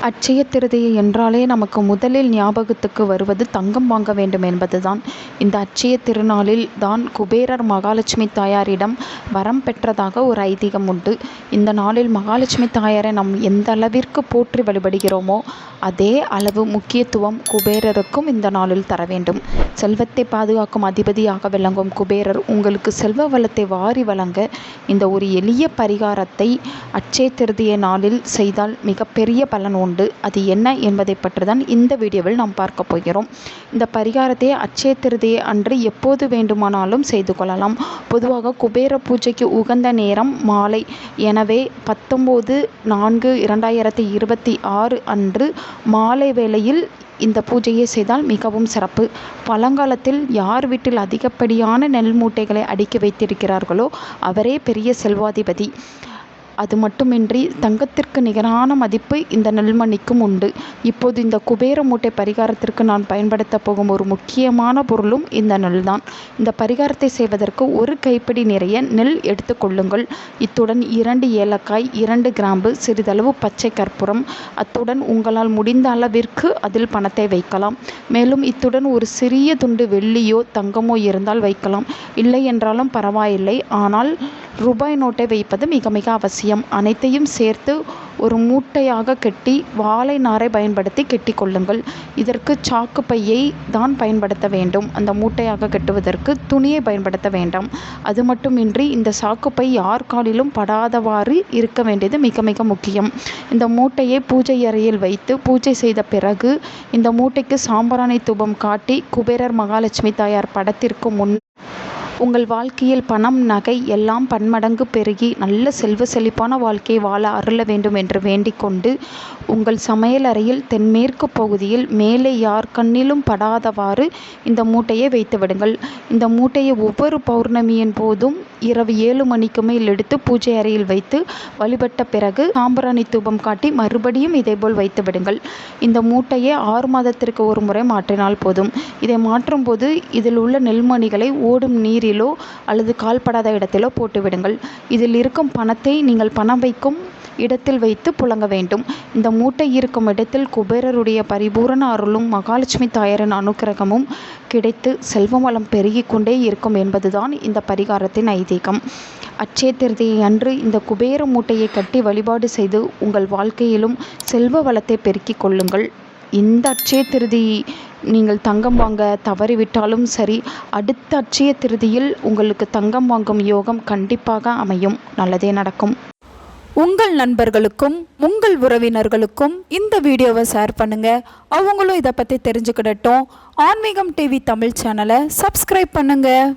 அட்சய திருதியை என்றாலே நமக்கு முதலில் ஞாபகத்துக்கு வருவது தங்கம் வாங்க வேண்டும் என்பதுதான். இந்த அட்சய திருநாளில் தான் குபேரர் மகாலட்சுமி தாயாரிடம் வரம் பெற்றதாக ஒரு ஐதீகம் உண்டு. இந்த நாளில் மகாலட்சுமி தாயாரை நாம் எந்த அளவிற்கு போற்றி வழிபடுகிறோமோ அதே அளவு முக்கியத்துவம் குபேரருக்கும் இந்த நாளில் தர வேண்டும். செல்வத்தை பாதுகாக்கும் அதிபதியாக விளங்கும் குபேரர் உங்களுக்கு செல்வ வளத்தை வாரி வழங்க இந்த ஒரு எளிய பரிகாரத்தை அட்சய திருதியை நாளில் செய்தால் மிகப்பெரிய பலன் உண்டு. அது என்ன என்பதை பற்றி தான் இந்த வீடியோவில் நாம் பார்க்க போகிறோம். இந்த பரிகாரத்தை அட்சய திருதியை அன்று எப்போது வேண்டுமானாலும் செய்து கொள்ளலாம். பொதுவாக குபேர பூஜைக்கு உகந்த நேரம் மாலை. எனவே 19/4/2026 அன்று மாலை வேளையில் இந்த பூஜையை செய்தால் மிகவும் சிறப்பு. பழங்காலத்தில் யார் வீட்டில் அதிகப்படியான நெல் மூட்டைகளை அடுக்கி வைத்திருக்கிறார்களோ அவரே பெரிய செல்வாதிபதி. அது மட்டுமின்றி தங்கத்திற்கு நிகரான மதிப்பு இந்த நெல்மணிக்கும் உண்டு. இப்போது இந்த குபேர மூட்டை பரிகாரத்திற்கு நான் பயன்படுத்த போகும் ஒரு முக்கியமான பொருளும் இந்த நெல் தான். இந்த பரிகாரத்தை செய்வதற்கு ஒரு கைப்பிடி நிறைய நெல் எடுத்துக்கொள்ளுங்கள். இத்துடன் 2 ஏலக்காய், 2 கிராம்பு, சிறிதளவு பச்சை கற்பூரம், அத்துடன் உங்களால் முடிந்த அளவிற்கு அதில் பணத்தை வைக்கலாம். மேலும் இத்துடன் ஒரு சிறிய துண்டு வெள்ளியோ தங்கமோ இருந்தால் வைக்கலாம். இல்லை என்றாலும் பரவாயில்லை. ஆனால் ரூபாய் நோட்டை வைப்பது மிக மிக அவசியம். அனைத்தையும் சேர்த்து ஒரு மூட்டையாக கட்டி வாழை நாரை பயன்படுத்தி கெட்டி கொள்ளுங்கள். இதற்கு சாக்கு பையை தான் பயன்படுத்த வேண்டும். அந்த மூட்டையாக கட்டுவதற்கு துணியை பயன்படுத்த வேண்டாம். அது மட்டுமின்றி இந்த சாக்குப்பை யார் காலிலும் படாதவாறு இருக்க வேண்டியது மிக மிக முக்கியம். இந்த மூட்டையை பூஜை அறையில் வைத்து பூஜை செய்த பிறகு இந்த மூட்டைக்கு சாம்பிராணி தூபம் காட்டி குபேரர் மகாலட்சுமி தாயார் படத்திற்கு முன் உங்கள் வாழ்க்கையில் பணம், நகை எல்லாம் பன்மடங்கு பெருகி நல்ல செல்வ செழிப்பான வாழ்க்கையை வாழ அருள வேண்டும் என்று வேண்டிக் கொண்டு உங்கள் சமையல் அறையில் தென்மேற்கு பகுதியில் மேலே யார் கண்ணிலும் படாதவாறு இந்த மூட்டையை வைத்து விடுங்கள். இந்த மூட்டையை ஒவ்வொரு பௌர்ணமியின் போதும் இரவு 7 மணிக்கு மேல் எடுத்து பூஜை அறையில் வைத்து வழிபட்ட பிறகு சாம்பிராணி தூபம் காட்டி மறுபடியும் இதேபோல் வைத்து விடுங்கள். இந்த மூட்டையை 6 மாதத்திற்கு ஒரு முறை மாற்றினால் போதும். இதை மாற்றும் போது இதில் உள்ள நெல்மணிகளை ஓடும் நீரிலோ அல்லது கால்படாத இடத்திலோ போட்டுவிடுங்கள். இதில் இருக்கும் பணத்தை நீங்கள் பணம் வைக்கும் இடத்தில் வைத்து புழங்க வேண்டும். இந்த மூட்டை இருக்கும் இடத்தில் குபேரருடைய பரிபூரண அருளும் மகாலட்சுமி தாயாரின் அனுக்கிரகமும் கிடைத்து செல்வ வளம் பெருகி கொண்டே இருக்கும் என்பதுதான் இந்த பரிகாரத்தின் ஐதீகம். அட்சய திருதியை அன்று இந்த குபேர மூட்டையை கட்டி வழிபாடு செய்து உங்கள் வாழ்க்கையிலும் செல்வ வளத்தை பெருக்கிக் கொள்ளுங்கள். இந்த அட்சய திருதி நீங்கள் தங்கம் வாங்க தவறிவிட்டாலும் சரி, அடுத்த அட்சய திருதியில் உங்களுக்கு தங்கம் வாங்கும் யோகம் கண்டிப்பாக அமையும். நல்லதே நடக்கும். உங்கள் நண்பர்களுக்கும் உங்கள் உறவினர்களுக்கும் இந்த வீடியோவை ஷேர் பண்ணுங்கள். அவங்களும் இதை பற்றி தெரிஞ்சுக்கிடட்டும். ஆன்மீகம் டிவி தமிழ் சேனலை சப்ஸ்கிரைப் பண்ணுங்கள்.